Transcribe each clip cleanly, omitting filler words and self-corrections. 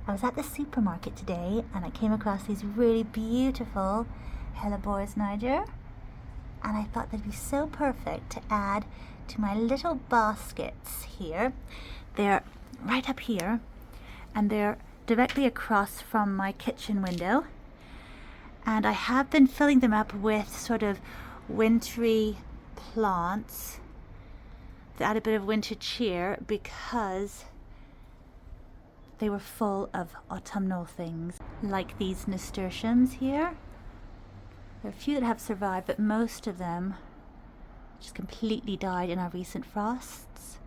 I was at the supermarket today and I came across these really beautiful Helleborus Niger, and I thought they'd be so perfect to add to my little baskets here. They're right up here and they're directly across from my kitchen window, and I have been filling them up with sort of wintry plants to add a bit of winter cheer because they were full of autumnal things, like these nasturtiums here. There are a few that have survived, but most of them just completely died in our recent frosts.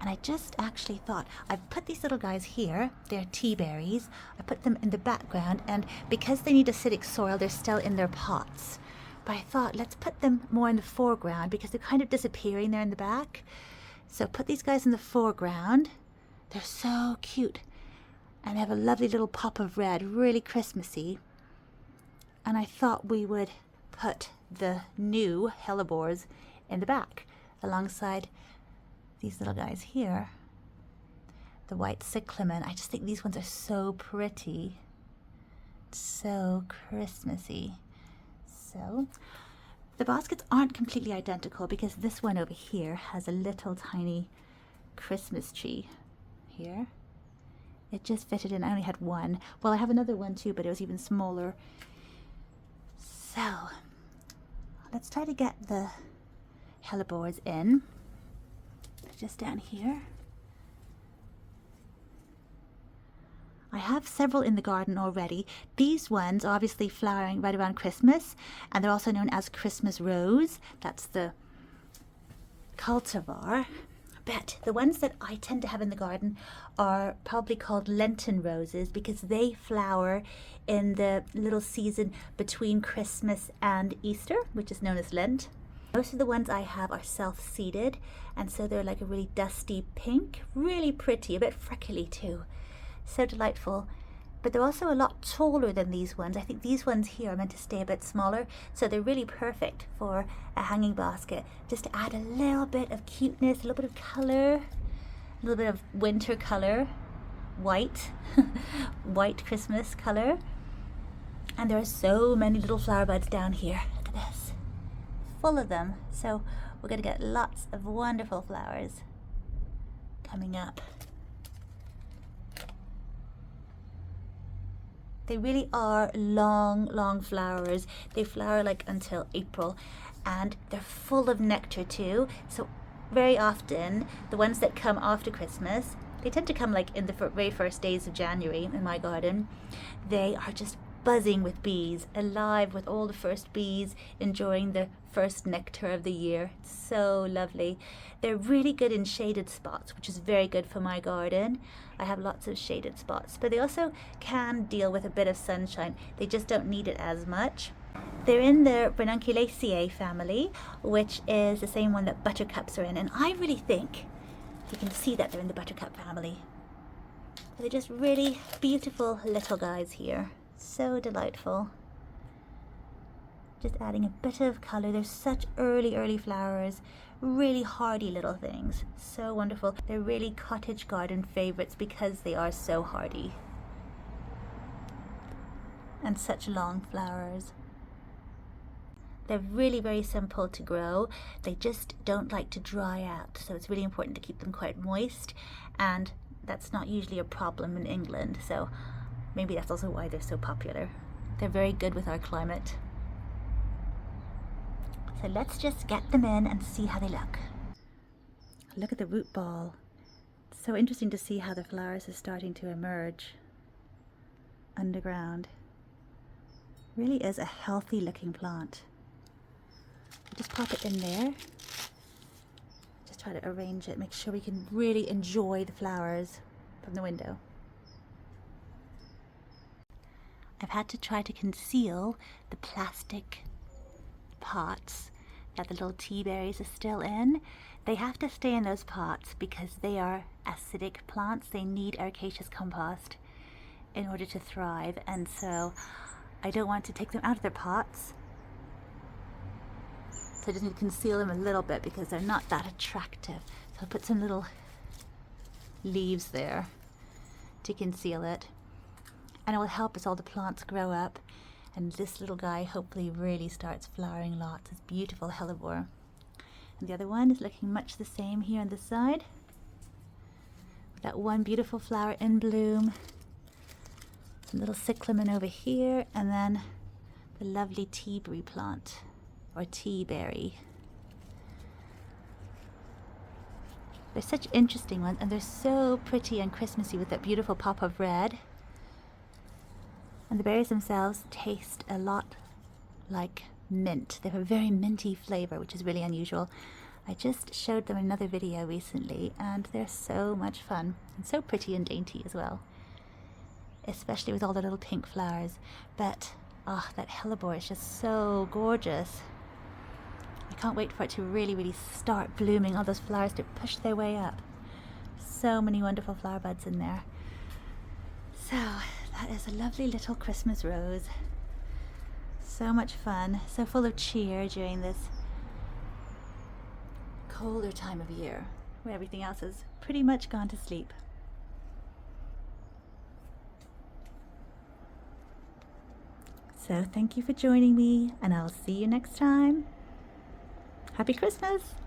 And I just actually thought, I've put these little guys here, they're tea berries, I put them in the background, and because they need acidic soil, they're still in their pots. But I thought, let's put them more in the foreground because they're kind of disappearing there in the back. So put these guys in the foreground. They're so cute, and they have a lovely little pop of red, really Christmassy. And I thought we would put the new hellebores in the back alongside these little guys here, the white cyclamen. I just think these ones are so pretty, so Christmassy. So the baskets aren't completely identical because this one over here has a little tiny Christmas tree here. It just fitted in. I only had one. Well, I have another one too, but it was even smaller. So let's try to get the hellebores in. Just down here. I have several in the garden already. These ones are obviously flowering right around Christmas, and they're also known as Christmas rose. That's the cultivar. But the ones that I tend to have in the garden are probably called Lenten roses because they flower in the little season between Christmas and Easter, which is known as Lent. Most of the ones I have are self-seeded, and so they're like a really dusty pink, really pretty, a bit freckly too. So delightful. But they're also a lot taller than these ones. I think these ones here are meant to stay a bit smaller, so they're really perfect for a hanging basket. Just to add a little bit of cuteness, a little bit of color, a little bit of winter color, white, white Christmas color. And there are so many little flower buds down here. Look at this, full of them. So we're going to get lots of wonderful flowers coming up. They really are long flowers. They flower like until April, and they're full of nectar too. So very often the ones that come after Christmas, they tend to come like in the very first days of January in my garden. They are just buzzing with bees, alive with all the first bees, enjoying the first nectar of the year. It's so lovely. They're really good in shaded spots, which is very good for my garden. I have lots of shaded spots, but they also can deal with a bit of sunshine. They just don't need it as much. They're in the Ranunculaceae family, which is the same one that buttercups are in, and I really think you can see that they're in the buttercup family. They're just really beautiful little guys here. So delightful. Just adding a bit of color. They're such early flowers, really hardy little things. So wonderful. They're really cottage garden favorites because they are so hardy and such long flowers. They're really very simple to grow. They just don't like to dry out, so it's really important to keep them quite moist, and that's not usually a problem in England, so maybe that's also why they're so popular. They're very good with our climate. So let's just get them in and see how they look. Look at the root ball. It's so interesting to see how the flowers are starting to emerge underground. Really is a healthy looking plant. Just pop it in there. Just try to arrange it, make sure we can really enjoy the flowers from the window. I've had to try to conceal the plastic pots that the little tea berries are still in. They have to stay in those pots because they are acidic plants. They need ericaceous compost in order to thrive, and so I don't want to take them out of their pots. So I just need to conceal them a little bit because they're not that attractive. So I'll put some little leaves there to conceal it. And it will help as all the plants grow up. And this little guy hopefully really starts flowering lots. It's beautiful hellebore. And the other one is looking much the same here on this side. That one beautiful flower in bloom. Some little cyclamen over here, and then the lovely teaberry plant, or tea berry. They're such interesting ones, and they're so pretty and Christmassy with that beautiful pop of red. And the berries themselves taste a lot like mint. They have a very minty flavor, which is really unusual. I just showed them another video recently, and they're so much fun and so pretty and dainty as well, especially with all the little pink flowers. But that hellebore is just so gorgeous. I can't wait for it to really start blooming, all those flowers to push their way up. So many wonderful flower buds in there. So that is a lovely little Christmas rose. So much fun, so full of cheer during this colder time of year where everything else has pretty much gone to sleep. So thank you for joining me, and I'll see you next time. Happy Christmas!